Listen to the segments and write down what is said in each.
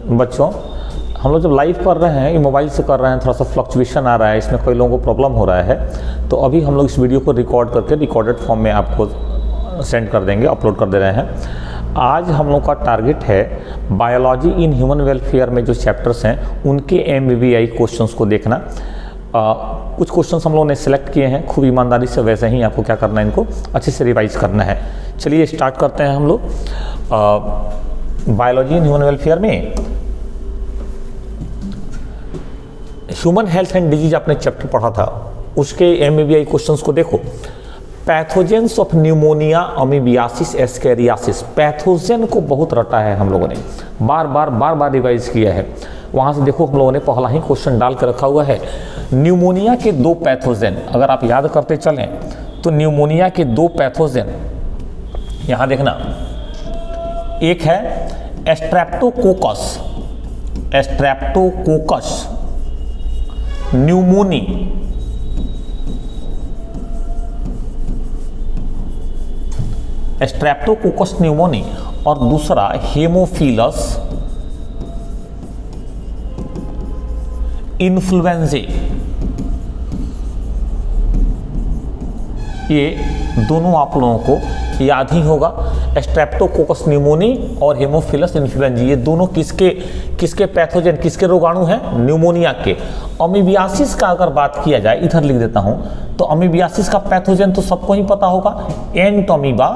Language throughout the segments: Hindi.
बच्चों, हम लोग जब लाइव कर रहे हैं, ये मोबाइल से कर रहे हैं, थोड़ा सा फ्लक्चुएशन आ रहा है, इसमें कोई लोगों को प्रॉब्लम हो रहा है, तो अभी हम लोग इस वीडियो को रिकॉर्ड करके रिकॉर्डेड फॉर्म में आपको सेंड कर देंगे, अपलोड कर दे रहे हैं। आज हम लोग का टारगेट है बायोलॉजी इन ह्यूमन वेलफेयर में जो चैप्टर्स हैं उनके MBBI क्वेश्चंस को देखना। कुछ क्वेश्चंस हम लोगों ने सिलेक्ट किए हैं खूब ईमानदारी से, वैसे ही आपको क्या करना है, इनको अच्छे से रिवाइज करना है। चलिए स्टार्ट करते हैं हम लोग बायोलॉजी इन ह्यूमन वेलफेयर में। ह्यूमन हेल्थ एंड डिजीज आपने चैप्टर पढ़ा था, उसके MBBI क्वेश्चंस को देखो। Pathogens of pneumonia, amoebiasis, ascariasis. Pathogen को बहुत रटा है हम लोगों ने, बार बार रिवाइज किया है। वहाँ से देखो हम लोगों ने पहला ही क्वेश्चन डाल कर रखा हुआ है। न्यूमोनिया के 2 पैथोजेन, अगर आप याद करते चलें तो न्यूमोनिया के 2 पैथोजेन यहाँ देखना, एक है स्ट्रेप्टोकोकस, न्यूमोनी, स्ट्रेप्टोकोकस न्यूमोनी, और दूसरा हेमोफिलस इन्फ्लुएंजे। ये दोनों आप लोगों को याद ही होगा। स्ट्रेप्टोकोकस न्यूमोनी और हेमोफिलस इन्फ्लुएंजा, ये दोनों किसके पैथोजन, किसके रोगाणु हैं? न्यूमोनिया के। अमीबियासिस का अगर बात किया जाए, इधर लिख देता हूं, तो अमीबियासिस का पैथोजन तो सबको ही पता होगा, एंटोमीबा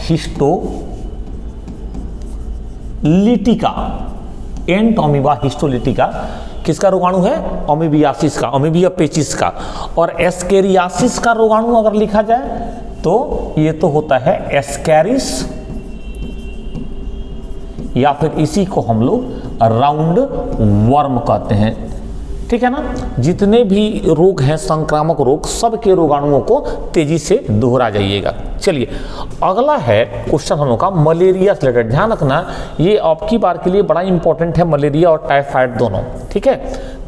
हिस्टोलिटिका। एंटोमीबा हिस्टोलिटिका किसका रोगाणु है? अमीबियासिस का, अमीबिया पेचिस का। और एस्केरियासिस का रोगाणु अगर लिखा जाए तो ये तो होता है एस्कैरिस, या फिर इसी को हम लोग राउंड वर्म कहते हैं। ठीक है ना? जितने भी रोग हैं, संक्रामक रोग, सबके रोगाणुओं को तेजी से दोहरा जाइएगा। चलिए अगला है क्वेश्चन हम लोग का मलेरिया से रिलेटेड। ध्यान रखना, ये आपकी बार के लिए बड़ा इंपॉर्टेंट है, मलेरिया और टाइफाइड दोनों। ठीक है,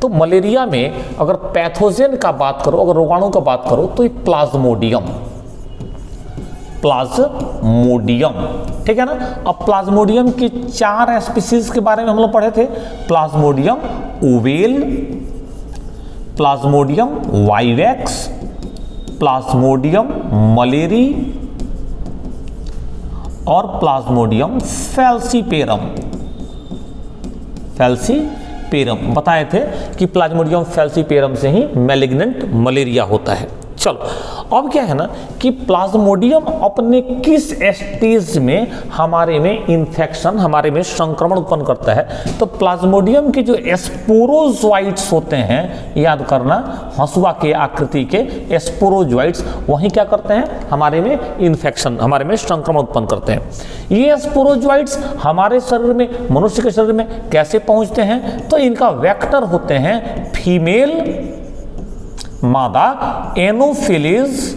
तो मलेरिया में अगर पैथोजेन का बात करो, अगर रोगाणु का बात करो, तो ये प्लाज्मोडियम, ठीक है ना? अब प्लाज्मोडियम के 4 स्पीसीज के बारे में हम लोग पढ़े थे। Plasmodium oval, Plasmodium vivax, Plasmodium malariae और प्लाज्मोडियम फैल्सीपेरम। बताए थे कि प्लाज्मोडियम फैल्सीपेरम से ही मैलिग्नेंट मलेरिया होता है। चलो अब क्या है ना कि प्लाज्मोडियम अपने किस स्टेज में हमारे में इन्फेक्शन, हमारे में संक्रमण उत्पन्न करता है? तो प्लाज्मोडियम के जो स्पोरोजोइट्स होते हैं, याद करना, हंसुआ के आकृति के स्पोरोजोइट्स, वही क्या करते हैं? हमारे में इन्फेक्शन, हमारे में संक्रमण उत्पन्न करते हैं। ये स्पोरोजोइट्स हमारे शरीर में, मनुष्य के शरीर में कैसे पहुंचते हैं? तो इनका वेक्टर होते हैं फीमेल मादा एनोफिलीज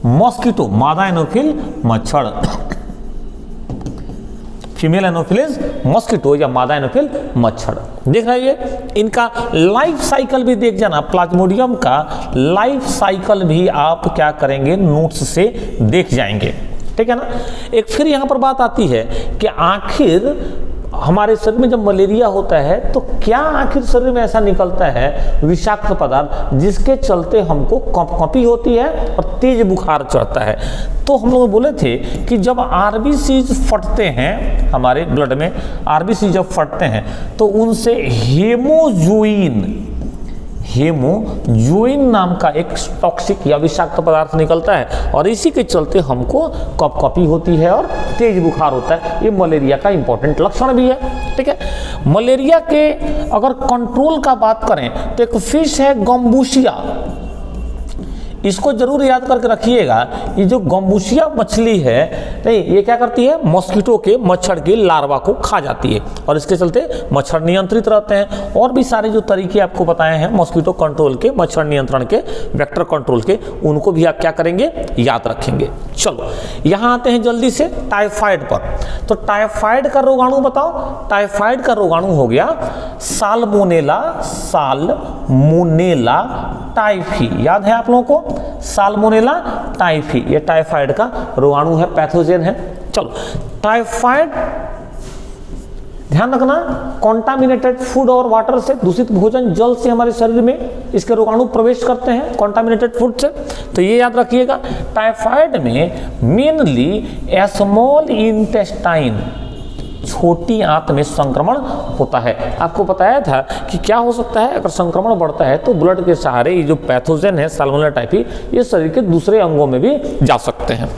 मॉस्किटो, मादा एनोफिल मच्छर, फीमेल एनोफिलीज मॉस्किटो या मादा एनोफिल मच्छर। देख रहे हैं, इनका लाइफ साइकिल भी देख जाना। प्लाज्मोडियम का लाइफ साइकिल भी आप क्या करेंगे? नोट्स से देख जाएंगे। ठीक है ना? एक फिर यहां पर बात आती है कि आखिर हमारे शरीर में जब मलेरिया होता है तो क्या आखिर शरीर में ऐसा निकलता है विषाक्त पदार्थ जिसके चलते हमको कंपकंपी होती है और तेज बुखार चढ़ता है? तो हम लोग बोले थे कि जब आरबीसी फटते हैं, हमारे ब्लड में आरबीसी जब फटते हैं तो उनसे हेमोजोइन नाम का एक टॉक्सिक या विषाक्त पदार्थ निकलता है और इसी के चलते हमको कंपकंपी होती है और तेज बुखार होता है। ये मलेरिया का इंपॉर्टेंट लक्षण भी है। ठीक है, मलेरिया के अगर कंट्रोल का बात करें तो एक फिश है गम्बूसिया, इसको जरूर याद करके रखिएगा। ये जो गम्बूसिया मछली है, नहीं, ये क्या करती है? मॉस्किटो के, मच्छर के लार्वा को खा जाती है और इसके चलते मच्छर नियंत्रित रहते हैं। और भी सारे जो तरीके आपको बताए हैं मॉस्किटो कंट्रोल के, मच्छर नियंत्रण के, वेक्टर कंट्रोल के, उनको भी आप क्या करेंगे? याद रखेंगे। चलो यहाँ आते हैं जल्दी से टाइफाइड पर। तो टाइफाइड का रोगाणु बताओ। टाइफाइड का रोगाणु हो गया साल्मोनेला साल्मोनेला टाइफी, याद है आप लोगों को, साल्मोनेला टाइफी, ये टाइफाइड का रोगाणु है, पैथोजेन है। चलो, टाइफाइड ध्यान रखना, कॉन्टामिनेटेड फूड और वाटर से, दूषित भोजन जल से हमारे शरीर में इसके रोगाणु प्रवेश करते हैं, कॉन्टामिनेटेड फूड से, तो ये याद रखिएगा। टाइफाइड में मेनली स्मॉल इंटेस्टाइन, छोटी आंत में संक्रमण होता है। आपको बताया था कि क्या हो सकता है, अगर संक्रमण बढ़ता है तो ब्लड के सहारे ये जो पैथोजेन है साल्मोनेला टाइफी, ये शरीर के दूसरे अंगों में भी जा सकते हैं।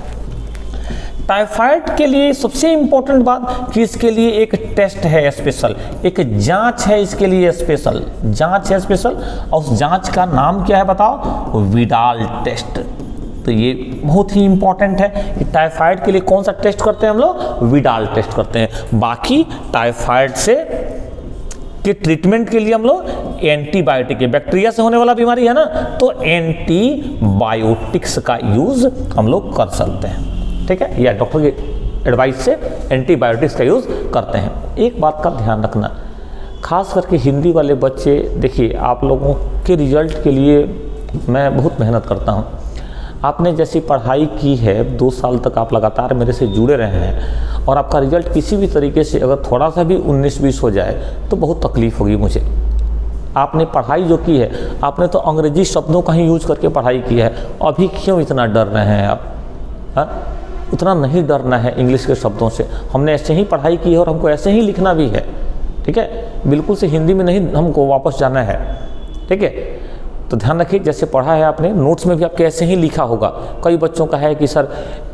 टाइफाइड के लिए सबसे इंपॉर्टेंट बात कि इसके लिए एक टेस्ट है स्पेशल, एक जांच है इसके लिए स्पेशल, जांच है स्पेशल, और उस जांच का नाम क्या है बताओ, विडाल टेस्ट। तो ये बहुत ही इंपॉर्टेंट है कि टाइफाइड के लिए कौन सा टेस्ट करते हैं हम लोग, विडाल टेस्ट करते हैं। बाकी टाइफाइड से के ट्रीटमेंट के लिए हम लोग एंटीबायोटिक, बैक्टीरिया से होने वाला बीमारी है ना, तो एंटीबायोटिक्स का यूज हम लोग कर सकते हैं, ठीक है, या डॉक्टर की एडवाइस से एंटीबायोटिक्स का यूज करते हैं। एक बात का ध्यान रखना, खास करके हिंदी वाले बच्चे, देखिए आप लोगों के रिजल्ट के लिए मैं बहुत मेहनत करता हूँ। आपने जैसी पढ़ाई की है, 2 साल तक आप लगातार मेरे से जुड़े रहे हैं, और आपका रिजल्ट किसी भी तरीके से अगर थोड़ा सा भी 19-20 हो जाए तो बहुत तकलीफ होगी मुझे। आपने पढ़ाई जो की है, आपने तो अंग्रेजी शब्दों का ही यूज करके पढ़ाई की है, अभी क्यों इतना डर रहे हैं आप? हाँ, उतना नहीं डरना है इंग्लिश के शब्दों से, हमने ऐसे ही पढ़ाई की है और हमको ऐसे ही लिखना भी है, ठीक है, बिल्कुल से हिंदी में नहीं हमको वापस जाना है, ठीक है। तो ध्यान रखिए, जैसे पढ़ा है आपने, नोट्स में भी आपके ऐसे ही लिखा होगा। कई बच्चों का है कि सर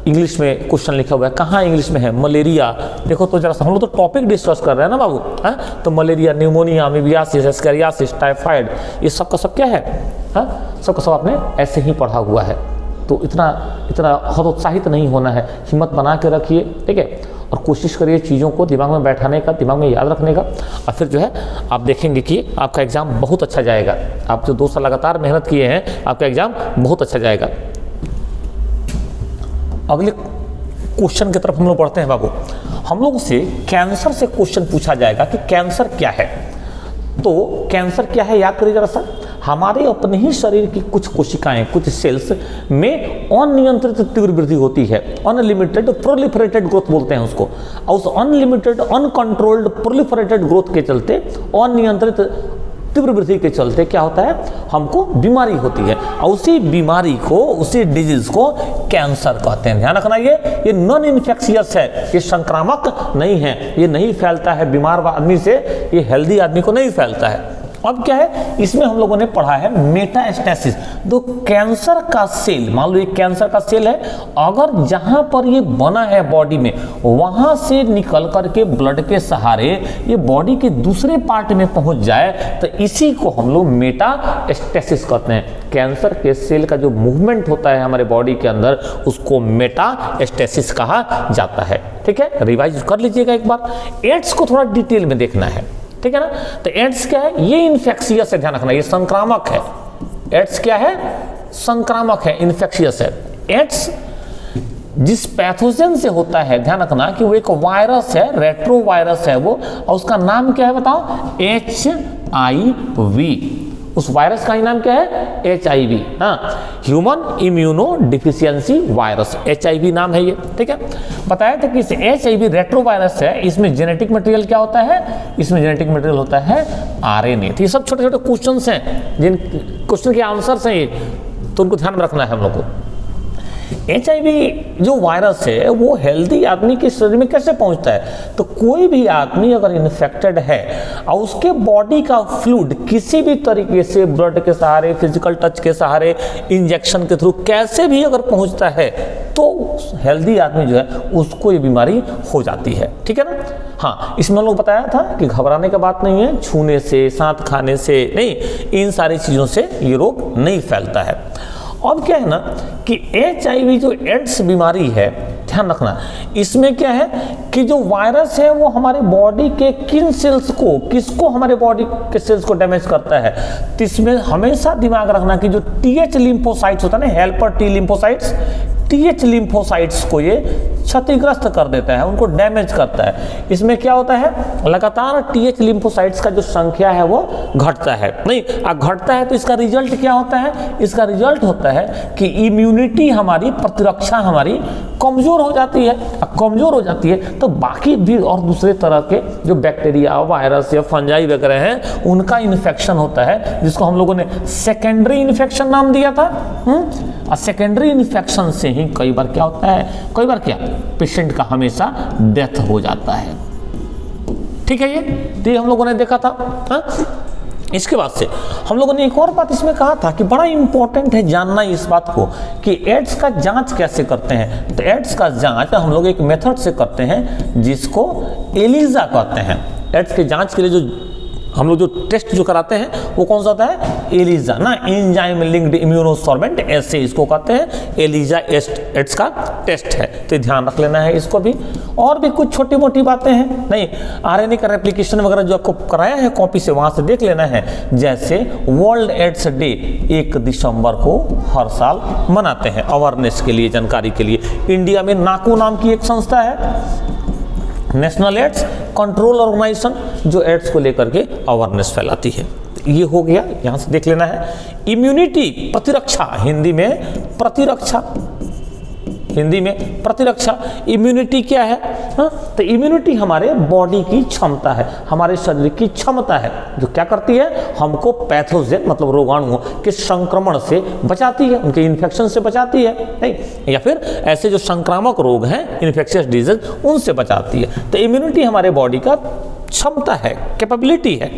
इंग्लिश में क्वेश्चन लिखा हुआ है, कहाँ इंग्लिश में है, मलेरिया, देखो तो जरा, हम लोग तो टॉपिक डिस्कस कर रहे हैं ना बाबू, हाँ, तो malaria, pneumonia, amoebiasis, ascariasis, typhoid, ये सब का सब क्या है, हाँ, सब का सब आपने ऐसे ही पढ़ा हुआ है। तो इतना हतोत्साहित नहीं होना है, हिम्मत बना के रखिए, ठीक है, और कोशिश करिए चीज़ों को दिमाग में बैठाने का, दिमाग में याद रखने का, और फिर जो है आप देखेंगे कि आपका एग्ज़ाम बहुत अच्छा जाएगा। आप जो 2 साल लगातार मेहनत किए हैं, आपका एग्ज़ाम बहुत अच्छा जाएगा। अगले क्वेश्चन की तरफ हम लोग बढ़ते हैं बाबू। हम लोग से कैंसर से क्वेश्चन पूछा जाएगा कि कैंसर क्या है। तो कैंसर क्या है याद करिए जरा सा, हमारे अपने ही शरीर की कुछ कोशिकाएं, कुछ सेल्स में अनियंत्रित तीव्र वृद्धि होती है, अनलिमिटेड प्रोलिफरेटेड ग्रोथ बोलते हैं उसको, और उस अनलिमिटेड अनकंट्रोल्ड प्रोलिफरेटेड ग्रोथ के चलते, अनियंत्रित तीव्र वृद्धि के चलते क्या होता है, हमको बीमारी होती है, और उसी बीमारी को, उसी डिजीज को कैंसर कहते हैं। ध्यान रखना, ये नॉन इन्फेक्शियस है, ये संक्रामक नहीं है, ये नहीं फैलता है बीमार आदमी से, ये हेल्दी आदमी को नहीं फैलता है। अब क्या है, इसमें हम लोगों ने पढ़ा है मेटास्टेसिस। तो कैंसर का सेल, मान लो ये कैंसर का सेल है, अगर जहां पर ये बना है बॉडी में, वहां से निकल करके ब्लड के सहारे ये बॉडी के दूसरे पार्ट में पहुंच जाए, तो इसी को हम लोग मेटास्टेसिस कहते हैं। कैंसर के सेल का जो मूवमेंट होता है हमारे बॉडी के अंदर, उसको मेटास्टेसिस कहा जाता है, ठीक है, रिवाइज कर लीजिएगा एक बार। एड्स को थोड़ा डिटेल में देखना है, ठीक है ना। तो एड्स क्या है, ये इन्फेक्शियस है, ध्यान रखना, ये संक्रामक है। एड्स क्या है, संक्रामक है, इन्फेक्शियस है। एड्स जिस पैथोजन से होता है, ध्यान रखना कि वो एक वायरस है, रेट्रो वायरस है वो, और उसका नाम क्या है बताओ, HIV। उस वायरस का ही नाम क्या है, HIV, हाँ, human immuno deficiency virus, HIV नाम है ये, ठीक है। बताया था कि HIV रेट्रो वायरस है, इसमें जेनेटिक मटेरियल क्या होता है, इसमें जेनेटिक मटेरियल होता है RNA। तो ये सब छोटे छोटे क्वेश्चंस हैं, जिन क्वेश्चन के आंसर्स हैं ये, तो उनको ध्यान में रखना है हम लोग को। HIV जो वायरस है वो हेल्दी आदमी के शरीर में कैसे पहुंचता है, तो कोई भी आदमी अगर इन्फेक्टेड है और उसके बॉडी का फ्लूइड किसी भी तरीके से ब्लड के सहारे, फिजिकल टच के सहारे, इंजेक्शन के थ्रू कैसे भी अगर पहुंचता है, तो हेल्दी आदमी जो है उसको ये बीमारी हो जाती है, ठीक है ना। हाँ, इसमें हम लोग बताया था कि घबराने का बात नहीं है, छूने से, साथ खाने से नहीं, इन सारी चीज़ों से ये रोग नहीं फैलता है। अब क्या है ना कि HIV जो एड्स बीमारी है, ध्यान रखना, इसमें क्या है कि जो वायरस है वो हमारे बॉडी के किन सेल्स को, किसको हमारे बॉडी के सेल्स को डैमेज करता है। तो इसमें हमेशा दिमाग रखना कि जो TH लिम्फोसाइट्स होता है ना, helper T lymphocytes, TH lymphocytes को ये क्षतिग्रस्त कर देता है, उनको डैमेज करता है। इसमें क्या होता है, लगातार टीएच लिम्फोसाइट्स का जो संख्या है वो घटता है। नहीं, घटता है तो इसका रिजल्ट क्या होता है, इसका रिजल्ट होता है कि इम्यूनिटी हमारी, प्रतिरक्षा हमारी कमजोर हो जाती है। कमजोर हो जाती है तो बाकी भी और दूसरे तरह के जो बैक्टीरिया, वायरस या फंजाई वगैरह हैं उनका इन्फेक्शन होता है, जिसको हम लोगों ने सेकेंडरी इन्फेक्शन नाम दिया था। और सेकेंडरी इन्फेक्शन से ही कई बार क्या होता है, कई बार क्या, पेशेंट का हमेशा डेथ हो जाता है। ठीक है, ये हम लोगों ने देखा था। इसके बाद से हम लोगों ने एक और बात इसमें कहा था कि बड़ा इंपॉर्टेंट है जानना इस बात को कि एड्स का जांच कैसे करते हैं। तो एड्स का जांच हम लोग एक मेथड से करते हैं जिसको एलिजा कहते हैं। एड्स के जांच के लिए जो हम लोग जो टेस्ट जो कराते हैं वो कौन सा होता है, एलिजा ना, एंजाइम लिंक्ड इम्यूनोसॉर्बेंट, ऐसे इसको कहते हैं। एलिजा एड्स का टेस्ट है, तो ध्यान रख लेना है इसको भी। और भी कुछ छोटी मोटी बातें हैं, नहीं, आरएनए का रेप्लिकेशन वगैरह जो आपको कराया है कॉपी से, वहां से देख लेना है। जैसे वर्ल्ड एड्स डे 1 दिसंबर को हर साल मनाते हैं अवेयरनेस के लिए, जानकारी के लिए। इंडिया में नाको नाम की एक संस्था है, नेशनल एड्स कंट्रोल ऑर्गेनाइजेशन, जो एड्स को लेकर के अवेयरनेस फैलाती है। ये हो गया, यहां से देख लेना है। इम्यूनिटी, प्रतिरक्षा, हिंदी में प्रतिरक्षा, हिंदी में प्रतिरक्षा। इम्यूनिटी क्या है, तो इम्यूनिटी हमारे बॉडी की क्षमता है, हमारे शरीर की क्षमता है, जो क्या करती है, हमको पैथोजन मतलब रोगाणुओं के संक्रमण से बचाती है, उनके इन्फेक्शन से बचाती है, नहीं, या फिर ऐसे जो संक्रामक रोग हैं, इन्फेक्शियस डिजीज, उनसे बचाती है। तो इम्यूनिटी हमारे बॉडी का क्षमता है, कैपेबिलिटी है।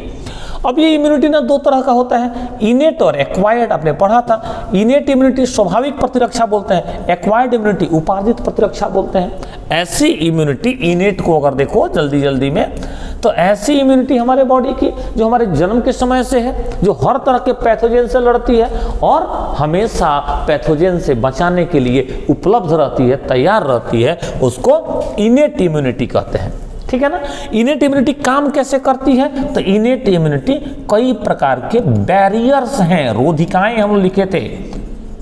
अब ये इम्यूनिटी ना दो तरह का होता है, इनेट और एक्वायर्ड, आपने पढ़ा था। इनेट इम्यूनिटी स्वाभाविक प्रतिरक्षा बोलते हैं, एक्वायर्ड इम्यूनिटी उपार्जित प्रतिरक्षा बोलते हैं। ऐसी इम्यूनिटी, इनेट को अगर देखो जल्दी जल्दी में, तो ऐसी इम्यूनिटी हमारे बॉडी की जो हमारे जन्म के समय से है, जो हर तरह के पैथोजन से लड़ती है और हमेशा पैथोजन से बचाने के लिए उपलब्ध रहती है, तैयार रहती है, उसको इनेट इम्यूनिटी कहते हैं। ठीक है ना। इनेट इम्यूनिटी काम कैसे करती है, तो इनेट इम्यूनिटी कई प्रकार के बैरियर्स हैं, रोधिकाएं हम लिखे थे,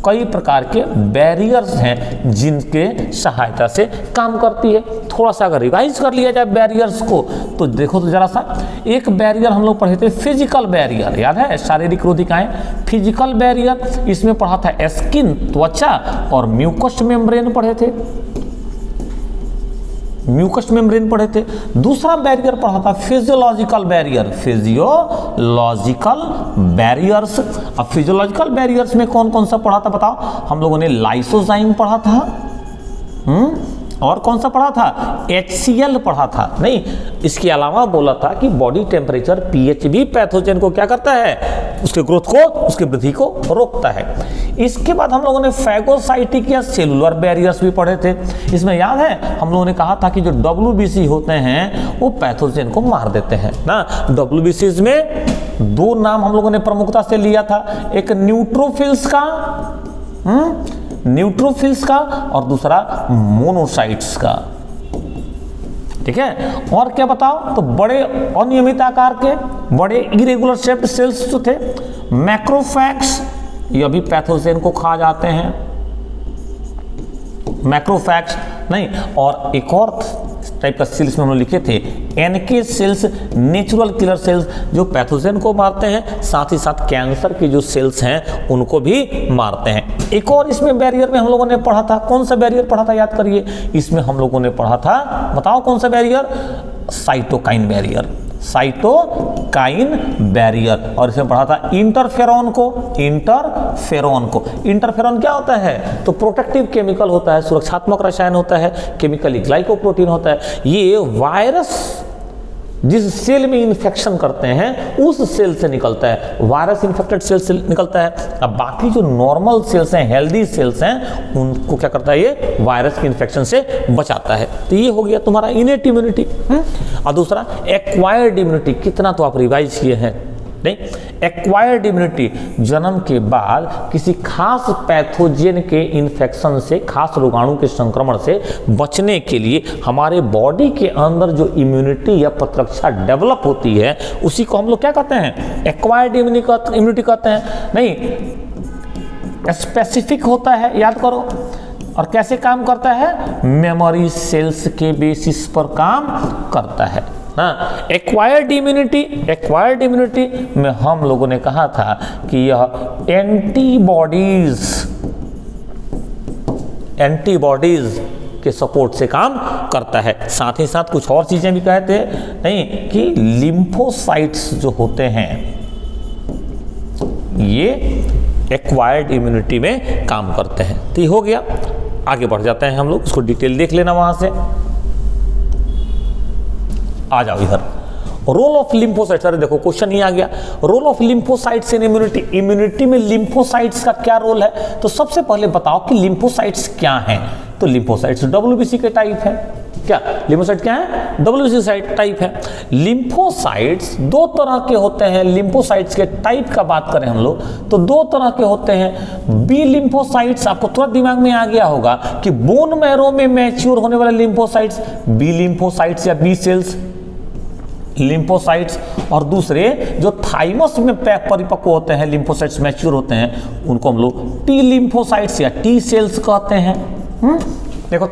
कई प्रकार के बैरियर्स हैं जिनके सहायता से काम करती है। थोड़ा सा अगर रिवाइज कर लिया जाए बैरियर्स को, तो देखो तो जरा सा, एक बैरियर हम लोग पढ़े थे फिजिकल बैरियर, याद है, शारीरिक रोधिकाएं, फिजिकल बैरियर, इसमें पढ़ा था स्किन, त्वचा और म्यूकस मेम्ब्रेन पढ़े थे, म्यूकस मेम्ब्रेन पढ़े थे। दूसरा बैरियर पढ़ा था फिजियोलॉजिकल बैरियर, फिजियोलॉजिकल बैरियर्स। अब फिजियोलॉजिकल बैरियर्स में कौन कौन सा पढ़ा था बताओ, हम लोगों ने लाइसोजाइम पढ़ा था, और कौन सा पढ़ा था, HCl पढ़ा था, नहीं, इसके अलावा बोला था कि बॉडी टेम्परेचर pH भी पैथोजन को क्या करता है, उसके ग्रोथ को, उसकी वृद्धि को रोकता है। इसके बाद हम लोगों ने फैगोसाइटिक या सेलुलर बैरियर्स भी पढ़े थे। इसमें याद है हम लोगों ने कहा था कि जो WBC होते हैं वो पैथोजन को मार देते हैं ना। WBCs में दो नाम हम लोगों ने प्रमुखता से लिया था, एक न्यूट्रोफिल्स का, न्यूट्रोफिल्स का, और दूसरा मोनोसाइट्स का। ठीक है, और क्या बताओ, तो बड़े अनियमित आकार के, बड़े इरेगुलर शेप्ड सेल्स जो थे, मैक्रोफैग्स, ये भी पैथोजन को खा जाते हैं, मैक्रोफैग्स, नहीं, और एक और टाइप का सेल्स में हम लोग लिखे थे NK cells, natural killer cells, जो पैथोजन को मारते हैं, साथ ही साथ कैंसर के जो सेल्स हैं उनको भी मारते हैं। एक और इसमें बैरियर में हम लोगों ने पढ़ा था, कौन सा बैरियर पढ़ा था याद करिए, इसमें हम लोगों ने पढ़ा था, बताओ कौन सा barrier, cytokine barrier, cytokine barrier. और इसमें पढ़ा था इंटरफेरॉन को, इंटरफेरॉन को। इंटरफेरॉन क्या होता है, तो प्रोटेक्टिव केमिकल होता है, सुरक्षात्मक रसायन होता है, केमिकली ग्लाइकोप्रोटीन होता है। ये वायरस जिस सेल में इन्फेक्शन करते हैं उस सेल से निकलता है, वायरस इन्फेक्टेड सेल से निकलता है। अब बाकी जो नॉर्मल सेल्स हैं, हेल्दी सेल्स हैं, उनको क्या करता है, ये वायरस के इन्फेक्शन से बचाता है। तो ये हो गया तुम्हारा इनेट इम्यूनिटी। और दूसरा एक्वायर्ड इम्यूनिटी, कितना तो आप रिवाइज किए हैं, नहीं, एक्वायर्ड इम्यूनिटी जन्म के बाद किसी खास पैथोजन के इन्फेक्शन से, खास रोगाणु के संक्रमण से बचने के लिए हमारे बॉडी के अंदर जो इम्यूनिटी या प्रतिरक्षा डेवलप होती है, उसी को हम लोग क्या कहते हैं, एक्वायर्ड इम्यूनिटी कहते हैं। नहीं, स्पेसिफिक होता है, याद करो, और कैसे काम करता है? मेमोरी सेल्स के बेसिस पर काम करता है ना। एक्वायर्ड इम्यूनिटी में हम लोगों ने कहा था कि यह एंटीबॉडीज के सपोर्ट से काम करता है। साथ ही साथ कुछ और चीजें भी कहते हैं नहीं कि लिम्फोसाइट्स जो होते हैं ये एक्वायर्ड इम्यूनिटी में काम करते हैं। तो ये हो गया, आगे बढ़ जाते हैं हम लोग, इसको डिटेल देख लेना वहां से। आ जाओ इधर, रोल ऑफ लिम्फोसाइट्स। अरे देखो क्वेश्चन ही आ गया, role of lymphocytes in immunity में लिम्फोसाइट्स का क्या रोल है? तो सबसे पहले बताओ कि लिम्फोसाइट्स क्या हैं। तो लिम्फोसाइट्स WBC के टाइप है। क्या लिम्फोसाइट क्या है? WBC टाइप है। लिम्फोसाइट्स दो तरह के होते हैं। लिम्फोसाइट्स के टाइप का बात करें हम लोग तो दो तरह के होते हैं। बी लिम्फोसाइट्स, आपको तुरंत दिमाग में आ गया होगा कि बोन मैरो में मैच्योर होने वाले लिम्फोसाइट्स बी लिम्फोसाइट्स या बी सेल्स लिम्फोसाइट्स, और दूसरे जो थाइमस में परिपक्व होते हैं लिम्फोसाइट्स मैच्योर होते हैं उनको हम लोग टी लिम्फोसाइट्स या टी सेल्स कहते हैं। देखो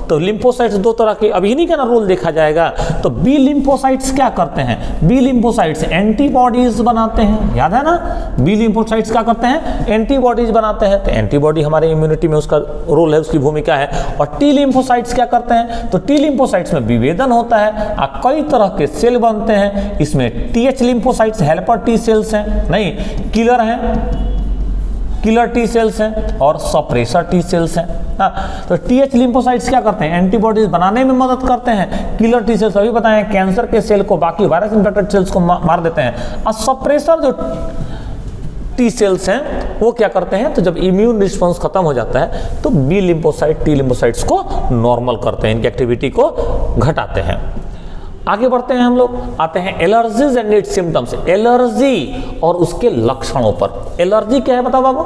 तो लिम्फोसाइट्स दो तरह के, अभी नहीं कहना रोल देखा जाएगा। तो बी लिम्फोसाइट्स क्या करते हैं? बी लिम्फोसाइट्स एंटीबॉडीज बनाते हैं, याद है ना? बी लिम्फोसाइट्स क्या करते हैं? एंटीबॉडीज बनाते हैं। तो एंटीबॉडी हमारे इम्यूनिटी में उसका रोल है, उसकी भूमिका है। और टी लिम्फोसाइट्स क्या करते हैं? तो टी लिम्फोसाइट्स में विभेदन होता है और कई तरह के सेल बनते हैं। इसमें TH lymphocytes helper T cells हैं, नहीं किलर हैं, किलर टी सेल्स हैं और सप्रेसर टी सेल्स हैं। तो TH लिम्फोसाइट्स क्या करते हैं? एंटीबॉडीज बनाने में मदद करते हैं। किलर टी सेल्स अभी बताएं कैंसर के सेल को, बाकी वायरस इन्फेक्टेड सेल्स को मार देते हैं। और सप्रेसर जो टी सेल्स हैं वो क्या करते हैं? तो जब इम्यून रिस्पॉन्स खत्म हो जाता है तो बी लिम्फोसाइट टी लिम्फोसाइट्स को नॉर्मल करते हैं, इनकी एक्टिविटी को घटाते हैं। आगे बढ़ते हैं हम लोग, आते हैं allergies and it's symptoms. Allergy और उसके लक्षणों पर। एलर्जी क्या है बताओ बाबू?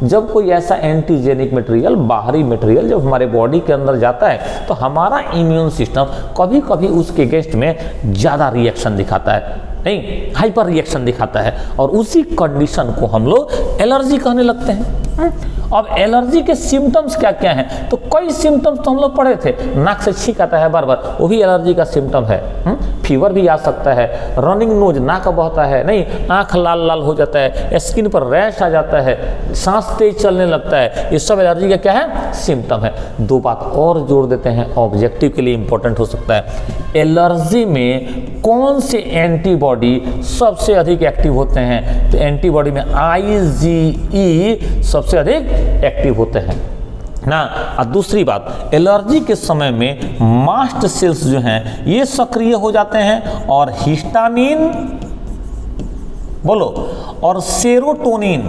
जब कोई ऐसा एंटीजेनिक मटेरियल, बाहरी मटेरियल जब हमारे बॉडी के अंदर जाता है तो हमारा इम्यून सिस्टम कभी कभी उसके अगेंस्ट में ज़्यादा रिएक्शन दिखाता है, नहीं हाइपर रिएक्शन दिखाता है, और उसी कंडीशन को हम लोग एलर्जी कहने लगते हैं। अब एलर्जी के सिम्टम्स क्या क्या हैं? तो कई सिम्टम्स तो हम लोग पढ़े थे। नाक से छींक आता है बार बार, वो भी एलर्जी का सिम्टम है। फीवर भी आ सकता है, रनिंग नोज, नाक बहता है, नहीं आंख लाल लाल हो जाता है, स्किन पर रैश आ जाता है, सांस तेज चलने लगता है, ये सब एलर्जी का क्या है? सिम्टम है। दो बात और जोड़ देते हैं, ऑब्जेक्टिव के लिए इंपॉर्टेंट हो सकता है। एलर्जी में कौन से एंटीबॉडी सबसे अधिक एक्टिव होते हैं? तो एंटीबॉडी में IgE सबसे अधिक एक्टिव होते हैं ना। और दूसरी बात, एलर्जी के समय में मास्ट सेल्स जो हैं ये सक्रिय हो जाते हैं और हिस्टामिन बोलो और सेरोटोनिन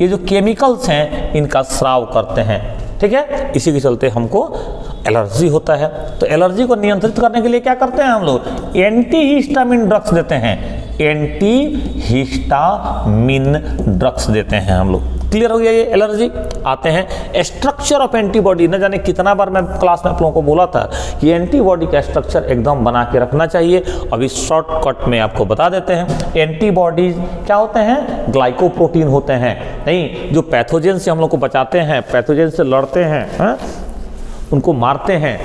ये जो केमिकल्स हैं इनका स्राव करते हैं। ठीक है, इसी के चलते हमको एलर्जी होता है। तो एलर्जी को नियंत्रित करने के लिए क्या करते हैं हम लोग? एंटी हिस्टामिन ड्रग्स देते हैं, एंटी हिस्टामिन ड्रग्स देते हैं हम लोग। क्लियर हो गया ये एलर्जी। आते हैं स्ट्रक्चर ऑफ एंटीबॉडी। न जाने कितना बार मैं क्लास में आप लोगों को बोला था कि एंटीबॉडी का स्ट्रक्चर एकदम बना के रखना चाहिए। अभी शॉर्टकट में आपको बता देते हैं। एंटीबॉडीज क्या होते हैं? ग्लाइकोप्रोटीन होते हैं, नहीं जो पैथोजन से हम लोग को बचाते हैं, पैथोजन से लड़ते हैं, उनको मारते हैं।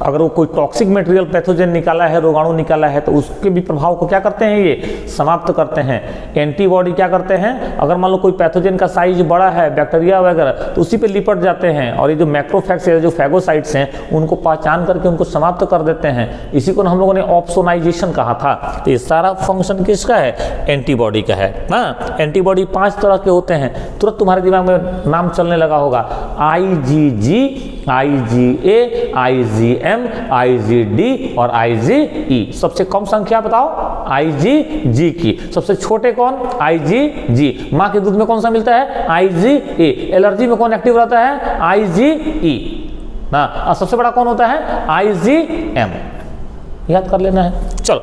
अगर वो कोई टॉक्सिक मटेरियल पैथोजन निकाला है, रोगाणु निकाला है, तो उसके भी प्रभाव को क्या करते हैं? ये समाप्त करते हैं। एंटीबॉडी क्या करते हैं? अगर मान लो कोई पैथोजन का साइज बड़ा है, बैक्टीरिया वगैरह, तो उसी पे लिपट जाते हैं और ये जो मैक्रोफैग्स है, जो फैगोसाइट्स हैं, उनको पहचान करके उनको समाप्त कर देते हैं। इसी को हम लोगों ने ऑप्सोनाइजेशन कहा था। तो ये सारा फंक्शन किसका है? एंटीबॉडी का है ना। एंटीबॉडी 5 तरह के होते हैं, तुरंत तुम्हारे दिमाग में नाम चलने लगा होगा। IgG, IgA, IgM, IgD और IgE। सबसे कम संख्या बताओ? IgG की। सबसे छोटे कौन? IgG। माँ के दूध में कौन सा मिलता है? IgA। एलर्जी में कौन एक्टिव रहता है? IgE ना। और सबसे बड़ा कौन होता है? IgM। याद कर लेना है। चलो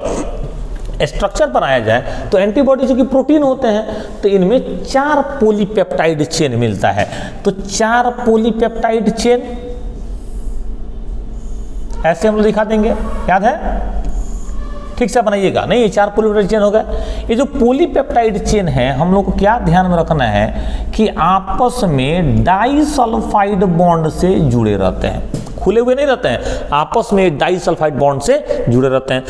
स्ट्रक्चर पर आया जाए तो एंटीबॉडी जो कि प्रोटीन होते हैं, तो इनमें 4 पॉलीपेप्टाइड चेन मिलता है। तो 4 पॉलीपेप्टाइड चेन ऐसे हम लोग दिखा देंगे, याद है? ठीक से बनाइएगा, नहीं ये 4 पॉलीपेप्टाइड चेन हो गए। ये जो पॉलीपेप्टाइड चेन है हम लोग को क्या ध्यान में रखना है कि आपस में डाइसल्फाइड बॉन्ड से जुड़े रहते हैं, खुले हुए नहीं रहते हैं, आपस में डाइसल्फाइड बॉन्ड से जुड़े रहते हैं।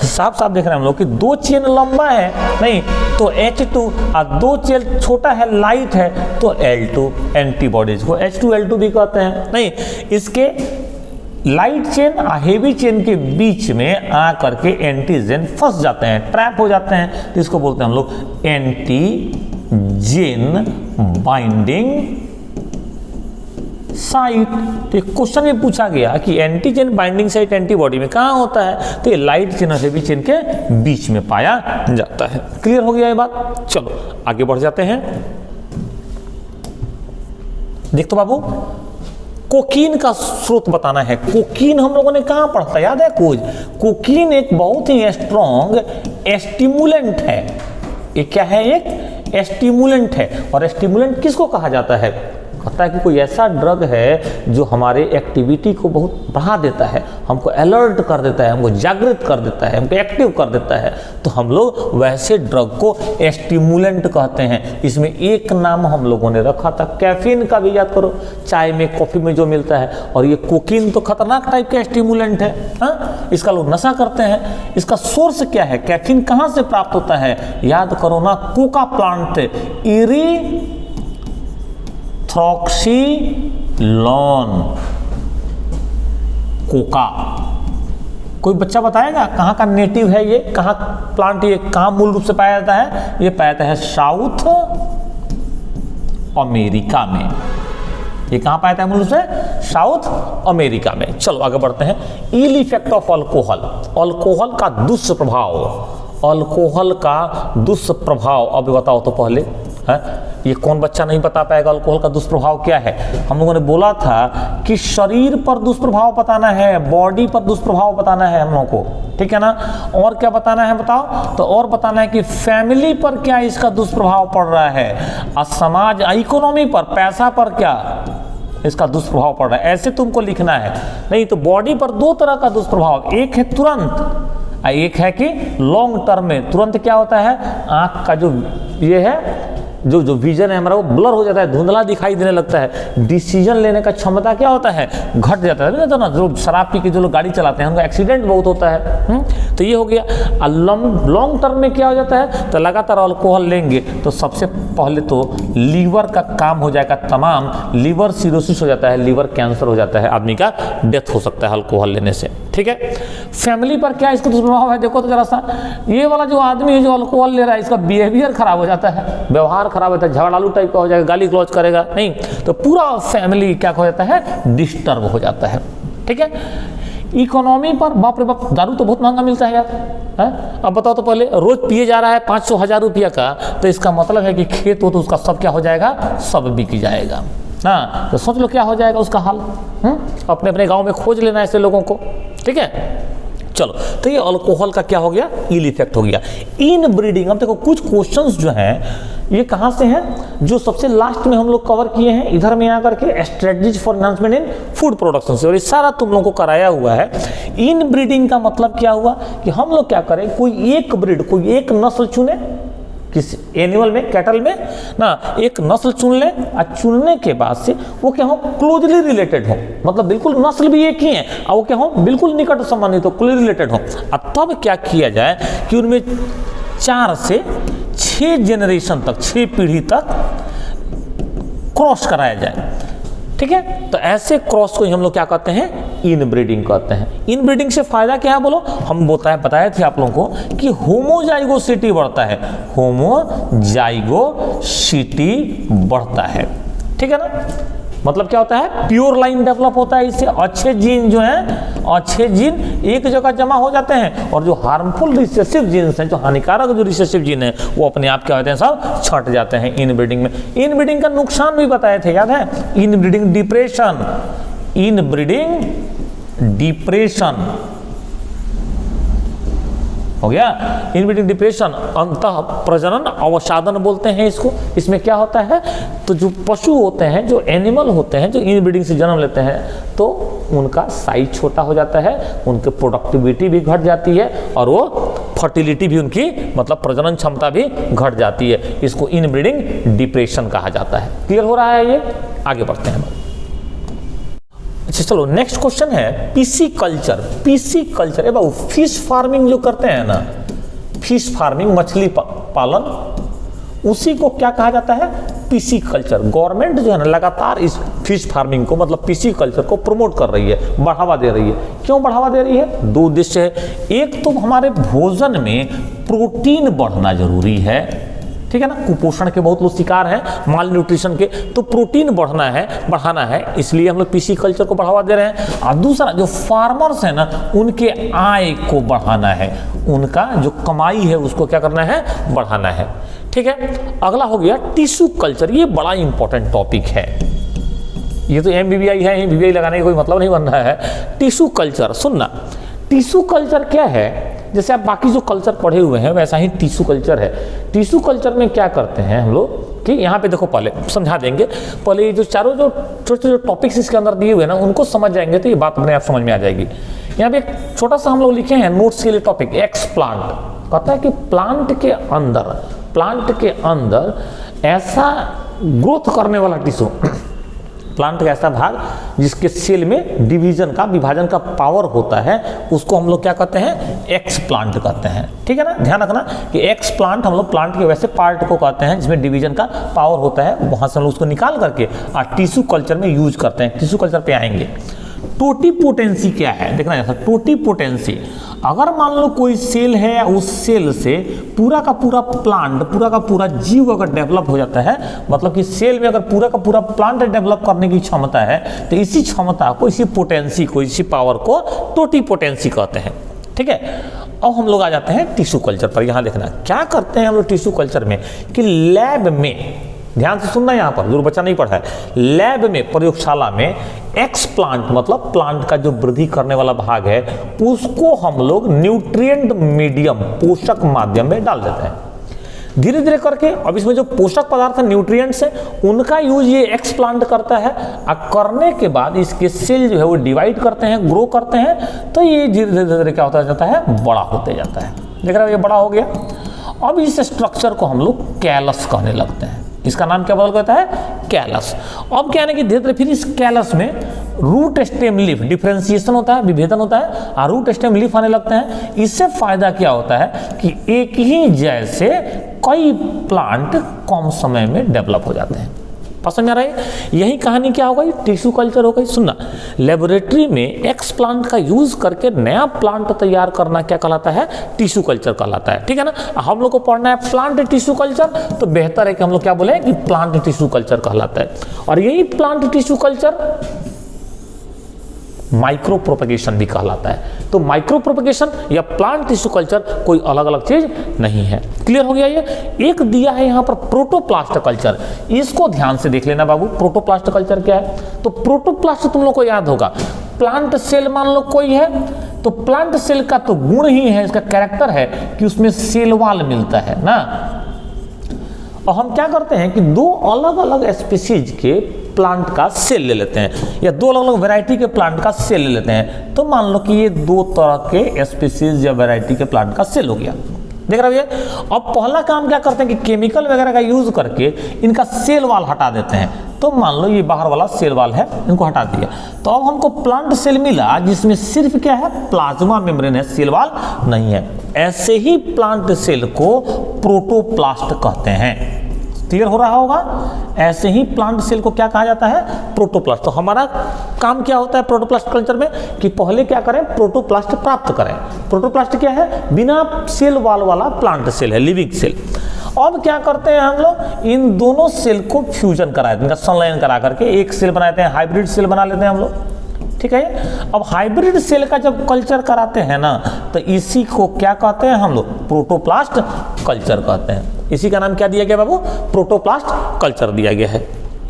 साफ साफ देख रहे हैं हम लोग कि 2 चेन लंबा है नहीं तो H2 और 2 चेन छोटा है लाइट है तो L2, एंटीबॉडीज को H2L2 भी कहते हैं। नहीं इसके लाइट चेन और हेवी चेन के बीच में आ करके एंटीजन फंस जाते हैं, ट्रैप हो जाते हैं, तो इसको बोलते हैं हम लोग एंटीजन बाइंडिंग साइट। तो क्वेश्चन में पूछा गया कि एंटीजन बाइंडिंग साइट एंटीबॉडी में कहाँ होता है, तो ये लाइट चेन और हेवी चेन के बीच में पाया जाता है। क्लियर हो गया ये बात। चलो आगे बढ़ जाते हैं। देख तो बाबू, कोकीन का स्रोत बताना है। कोकीन हम लोगों ने कहाँ पढ़ा था, याद है कुछ? कोकीन एक बहुत ही स्ट्रॉन्ग एस्टिमुलेंट है। ये क्या है? एक एस्टिमुलेंट है। और एस्टिमुलेंट किसको कहा जाता है? कहता है कि कोई ऐसा ड्रग है जो हमारे एक्टिविटी को बहुत बढ़ा देता है, हमको अलर्ट कर देता है, हमको जागृत कर देता है, हमको एक्टिव कर देता है, तो हम लोग वैसे ड्रग को एस्टिमुलेंट कहते हैं। इसमें एक नाम हम लोगों ने रखा था कैफीन का भी, याद करो, चाय में कॉफी में जो मिलता है। और ये कोकीन तो खतरनाक टाइप का एस्टिमुलेंट है, हाँ? इसका लोग नशा करते हैं। इसका सोर्स क्या है? कैफीन कहाँ से प्राप्त होता है? याद करो ना, कोका प्लांट, इरीथ्रॉक्सीलोन, कोका। कोई बच्चा बताएगा कहाँ का नेटिव है ये, कहाँ प्लांट, ये कहाँ मूल रूप से पाया जाता है? ये पाया जाता है साउथ अमेरिका में। ये कहाँ पाया जाता है मूल रूप से? साउथ अमेरिका में। चलो आगे बढ़ते हैं। Ill effect of alcohol, alcohol का दुष्प्रभाव, अल्कोहल का दुष्प्रभाव। अब बताओ तो पहले है, ये कौन बच्चा नहीं बता पाएगा अल्कोहल का दुष्प्रभाव क्या है? हम लोगों ने बोला था कि शरीर पर दुष्प्रभाव बताना है, बॉडी पर दुष्प्रभाव बताना है हम लोगों को, ठीक है ना? और क्या बताना है बताओ? तो और बताना है कि फैमिली पर क्या इसका दुष्प्रभाव पड़ रहा है, और समाज, इकोनॉमी पर, पैसा पर क्या इसका दुष्प्रभाव पड़ रहा है, ऐसे तुमको लिखना है। नहीं तो बॉडी पर 2 तरह का दुष्प्रभाव, एक है तुरंत, एक है कि लॉन्ग टर्म में। तुरंत क्या होता है? आंख का जो ये है, जो विजन है हमारा, वो ब्लर हो जाता है, धुंधला दिखाई देने लगता है। डिसीजन लेने का क्षमता क्या होता है? घट जाता है। तो ना जो शराब पी के जो लोग गाड़ी चलाते हैं उनका एक्सीडेंट बहुत होता है। तो ये हो गया। लॉन्ग टर्म में क्या हो जाता है? तो लगातार अल्कोहल लेंगे तो सबसे पहले तो लीवर का काम हो जाएगा तमाम, लीवर सिरोसिस हो जाता है, लीवर कैंसर हो जाता है, आदमी का डेथ हो सकता है अल्कोहल लेने से, ठीक है? फैमिली पर क्या इसका दुष्प्रभाव है? देखो तो जरा सा, ये वाला जो आदमी है जो अल्कोहल ले रहा है, इसका बिहेवियर खराब हो जाता है, व्यवहार खराब होता है, झगड़ालू टाइप का हो जाएगा, गाली गलौज करेगा, नहीं तो पूरा फैमिली क्या हो जाता है? डिस्टर्ब हो जाता है, ठीक है? इकोनॉमी पर, बाप रे बाप, दारू तो बहुत महंगा मिलता है यार, है? अब बताओ तो पहले, रोज पिए जा रहा है 500-1000 रुपया का, तो इसका मतलब है कि खेत हो तो उसका सब क्या हो जाएगा? सब बिक जाएगा। हाँ, तो सोच लो क्या हो जाएगा उसका हाल। अपने अपने गांव में खोज लेना ऐसे लोगों को, ठीक है? चलो, तो ये अल्कोहल का क्या हो गया? इल इफेक्ट हो गया। इन ब्रीडिंग, अब देखो कुछ क्वेश्चंस जो हैं ये कहाँ से हैं? जो सबसे लास्ट में हम लोग कवर किए हैं इधर में आकर के, strategies for enhancement in food production से, और ये सारा तुम लोगों को कराया हुआ है। इन ब्रीडिंग का मतलब क्या हुआ कि हम लोग क्या करें, कोई एक ब्रीड, कोई एक नस्ल चुने, किसी एनिमल में, कैटल में ना, एक नस्ल चुन ले, और चुनने के बाद से वो क्या हो? क्लोजली रिलेटेड हो, मतलब बिल्कुल नस्ल भी एक ही है, और वो क्या हो? बिल्कुल निकट संबंधित हो, क्लोजली रिलेटेड हो। और तब क्या किया जाए कि उनमें 4 से 6 जनरेशन तक, 6 पीढ़ी तक क्रॉस कराया जाए, ठीक है? तो ऐसे क्रॉस को ही हम लोग क्या कहते हैं? इन ब्रीडिंग कहते हैं। इन ब्रीडिंग से फायदा क्या है बोलो? हम बताए थे आप लोगों को कि होमोजाइगोसिटी बढ़ता है, होमोजाइगोसिटी बढ़ता है, ठीक है ना? मतलब क्या होता है? प्योर लाइन डेवलप होता है, इससे अच्छे जीन जो हैं, अच्छे जीन एक जगह जमा हो जाते हैं, और जो हार्मफुल रिसेसिव जीन्स हैं, जो हानिकारक जो रिसेसिव जीन हैं, वो अपने आप क्या होते हैं? सब छट जाते हैं इन ब्रीडिंग में। इन ब्रीडिंग का नुकसान भी बताए थे, याद है? इन ब्रीडिंग डिप्रेशन, इन ब्रीडिंग डिप्रेशन, हो गया। इनब्रीडिंग डिप्रेशन अंतः प्रजनन अवसादन बोलते हैं इसको। इसमें क्या होता है, तो जो पशु होते हैं, जो एनिमल होते हैं, जो इनब्रीडिंग से जन्म लेते हैं, तो उनका साइज छोटा हो जाता है, उनकी प्रोडक्टिविटी भी घट जाती है और वो फर्टिलिटी भी उनकी, मतलब प्रजनन क्षमता भी घट जाती है। इसको इनब्रीडिंग डिप्रेशन कहा जाता है। क्लियर हो रहा है ये? आगे बढ़ते हैं। अच्छा चलो, नेक्स्ट क्वेश्चन है पीसी कल्चर। पीसी कल्चर, बाबू फिश फार्मिंग जो करते हैं ना, फिश फार्मिंग, मछली पालन, उसी को क्या कहा जाता है? PC culture. गवर्नमेंट जो है ना लगातार इस फिश फार्मिंग को, मतलब पीसी कल्चर को प्रमोट कर रही है, बढ़ावा दे रही है। क्यों बढ़ावा दे रही है? दो उद्देश्य है। एक तो हमारे भोजन में प्रोटीन बढ़ना जरूरी है, ठीक है ना, कुपोषण के बहुत लोग शिकार हैं, माल न्यूट्रिशन के, तो प्रोटीन बढ़ाना है, इसलिए हम लोग पीसी कल्चर को बढ़ावा दे रहे हैं। और दूसरा, जो फार्मर्स है ना, उनके आय को बढ़ाना है, उनका जो कमाई है उसको क्या करना है? बढ़ाना है। ठीक है, अगला हो गया टिश्यू कल्चर। ये बड़ा इंपॉर्टेंट टॉपिक है। ये तो MBBI है, MBBI लगाने का कोई मतलब नहीं बन रहा है। टिश्यू कल्चर सुनना, टिश्यू कल्चर क्या है? जैसे आप बाकी जो कल्चर पढ़े हुए हैं वैसा ही टिश्यू कल्चर है। टिश्यू कल्चर में क्या करते हैं हम लोग कि यहाँ पे देखो, पहले समझा देंगे, पहले ये जो चारों जो छोटे जो टॉपिक्स इसके अंदर दिए हुए हैं ना, उनको समझ जाएंगे तो ये बात अपने आप समझ में आ जाएगी। यहाँ पे एक छोटा सा हम लोग लिखे हैं नोट्स के लिए टॉपिक, एक्स प्लांट। कहता है कि प्लांट के अंदर ऐसा ग्रोथ करने वाला टिश्यू, प्लांट का ऐसा भाग जिसके सेल में डिवीजन का, विभाजन का पावर होता है, उसको हम लोग क्या कहते हैं? एक्स प्लांट कहते हैं। ठीक है ना, ध्यान रखना कि एक्स प्लांट हम लोग प्लांट के वैसे पार्ट को कहते हैं जिसमें डिवीजन का पावर होता है, वहां से हम लोग उसको निकाल करके टिश्यू कल्चर में यूज करते हैं। टिश्यू कल्चर पे आएंगे। टोटीपोटेंसी क्या है देखना है। टोटीपोटेंसी, अगर मान लो कोई सेल है, उस सेल से पूरा का पूरा प्लांट, पूरा का पूरा जीव अगर डेवलप हो जाता है, मतलब कि सेल में अगर पूरा का पूरा प्लांट डेवलप करने की क्षमता है, तो इसी क्षमता को, इसी पोटेंसी को, इसी पावर को टोटीपोटेंसी कहते हैं। ठीक है, अब हम लोग आ जाते हैं टिश्यू कल्चर पर। यहाँ देखना क्या करते हैं हम लोग टिश्यू कल्चर में कि लैब में, ध्यान से सुनना, यहाँ पर जरूर बच्चा नहीं पढ़ा है, लैब में, प्रयोगशाला में एक्स प्लांट, मतलब प्लांट का जो वृद्धि करने वाला भाग है, उसको हम लोग न्यूट्रिएंट मीडियम, पोषक माध्यम में डाल देते हैं धीरे धीरे करके। अब इसमें जो पोषक पदार्थ है, न्यूट्रिएंट्स है, उनका यूज ये एक्स प्लांट करता है। और करने के बाद इसके सेल जो है वो डिवाइड करते हैं, ग्रो करते हैं, तो ये धीरे धीरे क्या होता जाता है? बड़ा होते जाता है। देख रहे हो, ये बड़ा हो गया। अब इस स्ट्रक्चर को हम लोग कैलस कहने लगते हैं। इसका नाम क्या बदल कहता है? कैलस। अब क्या है कि धीरे धीरे फिर इस कैलस में रूट स्टेम लीफ, डिफरेंशिएशन होता है, विभेदन होता है, और रूट स्टेम लीफ आने लगते हैं। इससे फायदा क्या होता है कि एक ही जैसे कई प्लांट कम समय में डेवलप हो जाते हैं। पसंद आ रहा है? यही कहानी क्या होगा? टिश्यू कल्चर होगा। सुनना, लेबोरेटरी में एक्स प्लांट का यूज करके नया प्लांट तैयार करना क्या कहलाता है? टिश्यू कल्चर कहलाता है। ठीक है ना, हम लोग को पढ़ना है प्लांट टिश्यू कल्चर, तो बेहतर है कि हम लोग क्या बोले कि प्लांट टिश्यू कल्चर कहलाता है। और यही plant tissue culture micro propagation भी कहलाता है। तो माइक्रो प्रोपगेशन या प्लांट टिश्यू कल्चर कोई अलग अलग चीज नहीं है। क्लियर हो गया? ये एक दिया है यहाँ पर प्रोटोप्लास्ट कल्चर, इसको ध्यान से देख लेना बाबू। प्रोटोप्लास्ट कल्चर क्या है? तो प्रोटोप्लास्ट तुम लोग को याद होगा, प्लांट सेल मान लो कोई है, तो प्लांट सेल का तो गुण ही है, इसका कैरेक्टर है कि उसमें सेल वाल मिलता है ना। और हम क्या करते हैं कि दो अलग अलग स्पीसीज के प्लांट का सेल ले लेते हैं, या दो अलग अलग वैरायटी के प्लांट का सेल ले लेते हैं। तो मान लो कि ये दो तरह के स्पीसीज या वैरायटी के प्लांट का सेल हो गया। देख रहे हो? अब पहला काम क्या करते हैं कि केमिकल वगैरह का यूज करके इनका सेल वाल हटा देते हैं। तो मान लो ये बाहर वाला सेल वाल है, इनको हटा दिया, तो अब हमको प्लांट सेल मिला जिसमें सिर्फ क्या है? प्लाज्मा मेम्ब्रेन है, सेल वाल नहीं है। ऐसे ही प्लांट सेल को प्रोटोप्लास्ट कहते हैं। क्लियर हो रहा होगा? ऐसे ही प्लांट सेल को क्या कहा जाता है? प्रोटोप्लास्ट। तो हमारा काम क्या होता है प्रोटोप्लास्ट कल्चर में कि पहले क्या करें? प्रोटोप्लास्ट प्राप्त करें। प्रोटोप्लास्ट क्या है? बिना सेल वाल वाला प्लांट सेल है, लिविंग सेल। अब क्या करते हैं हम लोग? इन दोनों सेल को फ्यूजन कराते हैं, इनका संलयन करा करके एक सेल बनाते हैं, हाइब्रिड सेल बना लेते हैं हम लोग। ठीक है, अब हाइब्रिड सेल का जब कल्चर कराते हैं ना, तो इसी को क्या कहते हैं हम लोग? प्रोटोप्लास्ट कल्चर कहते हैं। इसी का नाम क्या दिया गया बाबू? प्रोटोप्लास्ट कल्चर दिया गया है।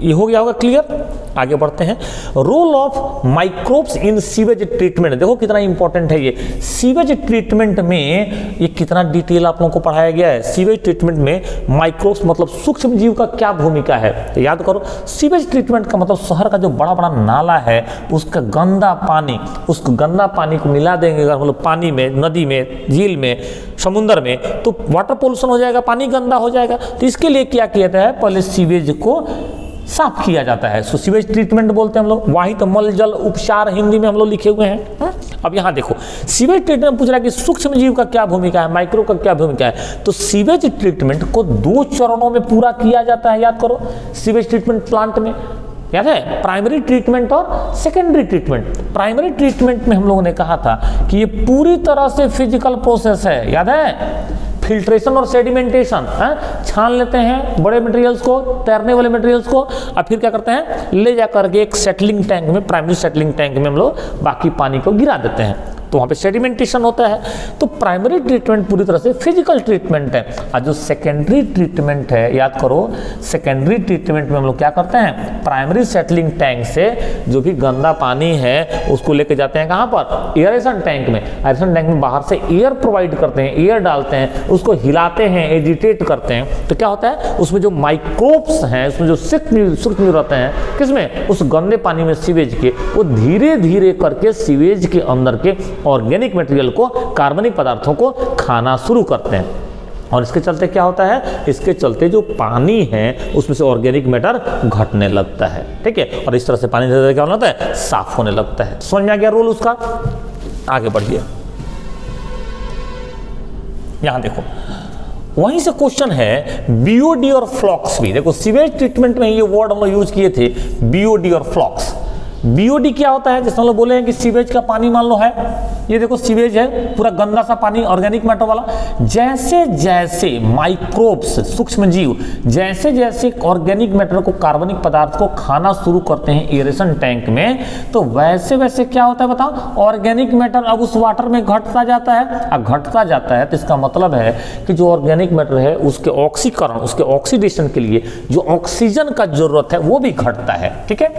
ये हो गया होगा क्लियर। आगे बढ़ते हैं, role of microbes in sewage treatment. देखो कितना इंपॉर्टेंट है ये सीवेज ट्रीटमेंट में, ये कितना डिटेल आप लोगों को पढ़ाया गया है। सीवेज ट्रीटमेंट में माइक्रोब्स मतलब सूक्ष्म जीव का क्या भूमिका है, तो याद करो। सीवेज ट्रीटमेंट का मतलब शहर का जो बड़ा बड़ा नाला है उसका गंदा पानी, उस गंदा पानी को मिला देंगे अगर मतलब पानी में, नदी में, झील में, समुद्र में, तो वाटर पोल्यूशन हो जाएगा, पानी गंदा हो जाएगा। तो इसके लिए क्या किया जाता है, पहले सीवेज को साफ किया जाता है, सो सीवेज ट्रीटमेंट बोलते हैं हम लोग। वाहित मल जल उपचार हिंदी में हम लोग लिखे हुए हैं। अब यहाँ देखो सीवेज ट्रीटमेंट पूछ रहा है कि सूक्ष्म जीव का क्या भूमिका है, माइक्रो का क्या भूमिका है। तो सीवेज ट्रीटमेंट को 2 चरणों में पूरा किया जाता है, याद करो। सीवेज ट्रीटमेंट प्लांट में याद है, प्राइमरी ट्रीटमेंट और सेकेंडरी ट्रीटमेंट। प्राइमरी ट्रीटमेंट में हम लोगों ने कहा था कि ये पूरी तरह से फिजिकल प्रोसेस है, याद है, फिल्ट्रेशन और सेडिमेंटेशन, छान लेते हैं बड़े मटेरियल्स को, तैरने वाले मटेरियल्स को, और फिर क्या करते हैं, ले जाकर के एक सेटलिंग टैंक में, प्राइमरी सेटलिंग टैंक में हम लोग बाकी पानी को गिरा देते हैं, तो वहाँ पे सेडिमेंटेशन होता है। तो प्राइमरी ट्रीटमेंट पूरी तरह से फिजिकल ट्रीटमेंट है, और जो सेकेंडरी ट्रीटमेंट है, याद करो, सेकेंडरी ट्रीटमेंट में हम लोग क्या करते हैं, प्राइमरी सेटलिंग टैंक से जो भी गंदा पानी है उसको लेके जाते हैं कहाँ पर, एयरेशन टैंक में। एयरेशन टैंक में बाहर से एयर प्रोवाइड करते हैं, एयर डालते हैं, उसको हिलाते हैं, एजिटेट करते हैं, तो क्या होता है, उसमें जो माइक्रोब्स हैं, उसमें जो सूक्ष्म रहते हैं, किसमें, उस गंदे पानी में, सीवेज के, वो धीरे धीरे करके सीवेज के अंदर के ऑर्गेनिक मटेरियल को, कार्बनिक पदार्थों को खाना शुरू करते हैं। और इसके चलते क्या होता है, इसके चलते जो पानी है उसमें से ऑर्गेनिक मैटर घटने लगता है, ठीक है। और इस तरह से पानी धीरे-धीरे क्या होता है, साफ होने लगता है। समझ में आ गया रोल उसका। आगे बढ़िए, यहां देखो वहीं से क्वेश्चन है बीओडी और फ्लॉक्स भी। देखो सीवेज ट्रीटमेंट में ये वर्ड हम लोग यूज किए थे, बीओडी और फ्लॉक्स। बीओडी क्या होता है, जैसे हम लोग बोले हैं कि सीवेज का पानी मान लो है, ये देखो सीवेज है, पूरा गंदा सा पानी ऑर्गेनिक मैटर वाला। जैसे जैसे माइक्रोब्स, सूक्ष्म जीव, जैसे जैसे ऑर्गेनिक मैटर को, कार्बनिक पदार्थ को खाना शुरू करते हैं एरेशन टैंक में, तो वैसे वैसे क्या होता है बताओ, ऑर्गेनिक मैटर अब उस वाटर में घटता जाता है। अब घटता जाता है तो इसका मतलब है कि जो ऑर्गेनिक मैटर है उसके ऑक्सीकरण, उसके ऑक्सीडेशन के लिए जो ऑक्सीजन का जरूरत है वो भी घटता है, ठीक है।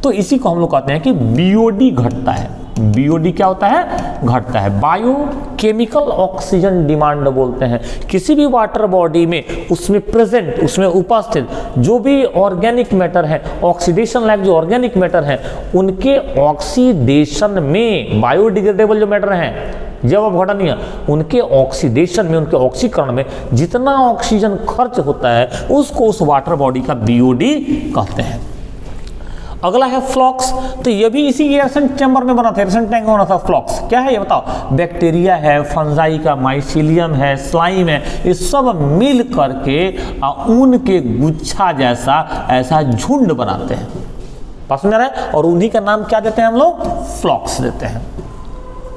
तो इसी को हम लोग कहते हैं कि बीओडी घटता है। बीओडी क्या होता है, घटता है, बायोकेमिकल ऑक्सीजन डिमांड बोलते हैं। किसी भी वाटर बॉडी में उसमें प्रेजेंट, उसमें उपस्थित जो भी ऑर्गेनिक मैटर है, ऑक्सीडेशन लायक जो ऑर्गेनिक मैटर है, उनके ऑक्सीडेशन में बायोडिग्रेडेबल जो मैटर है, जब अब घटनीय, उनके ऑक्सीडेशन में, उनके ऑक्सीकरण में जितना ऑक्सीजन खर्च होता है उसको उस वाटर बॉडी का बीओडी कहते हैं। अगला है फ्लॉक्स। तो ये भी इसी एयरेशन चैम्बर में बना था, एयरेशन टैंक में बना था। फ्लॉक्स क्या है ये बताओ, बैक्टीरिया है, फंजाई का माइसीलियम है, स्लाइम है, ये सब मिल करके ऊन के गुच्छा जैसा ऐसा झुंड बनाते हैं, पास में आ रहा है, और उन्हीं का नाम क्या देते हैं हम लोग, फ्लॉक्स देते हैं।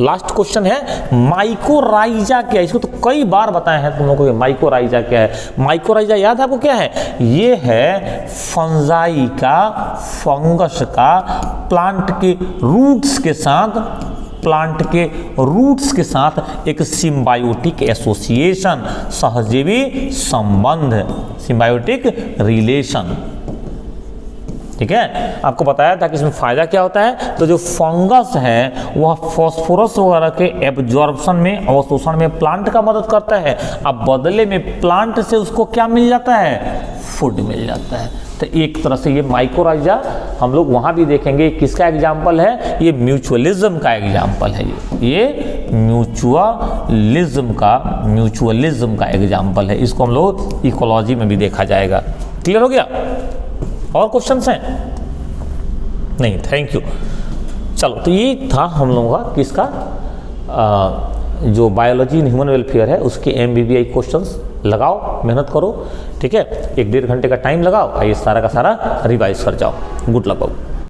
लास्ट क्वेश्चन है माइकोराइजा क्या है। इसको तो कई बार बताए हैं तुम लोगों को, माइकोराइजा क्या है। माइकोराइजा याद है आपको क्या है, ये है फंजाई का, फंगस का प्लांट के रूट्स के साथ, प्लांट के रूट्स के साथ एक सिम्बायोटिक एसोसिएशन, सहजीवी संबंध, सिम्बायोटिक रिलेशन, ठीक है। आपको बताया था कि इसमें फायदा क्या होता है, तो जो फंगस है वह फास्फोरस वगैरह के एब्जॉर्प्शन में, अवशोषण में प्लांट का मदद करता है। अब बदले में प्लांट से उसको क्या मिल जाता है, फूड मिल जाता है। तो एक तरह से ये माइकोराइजा हम लोग वहां भी देखेंगे, किसका एग्जाम्पल है, ये म्यूचुअलिज्म का एग्जाम्पल है। ये म्यूचुअलिज्म का एग्जाम्पल है। इसको हम लोग इकोलॉजी में भी देखा जाएगा। क्लियर हो गया। और क्वेश्चंस हैं? नहीं, थैंक यू। चलो, तो ये था हम लोगों का किसका, जो बायोलॉजी इन ह्यूमन वेलफेयर है उसके MBBI क्वेश्चंस लगाओ, मेहनत करो, ठीक है। 1-1.5 घंटे का टाइम लगाओ, ये सारा का सारा रिवाइज कर जाओ। गुड लक बाबू।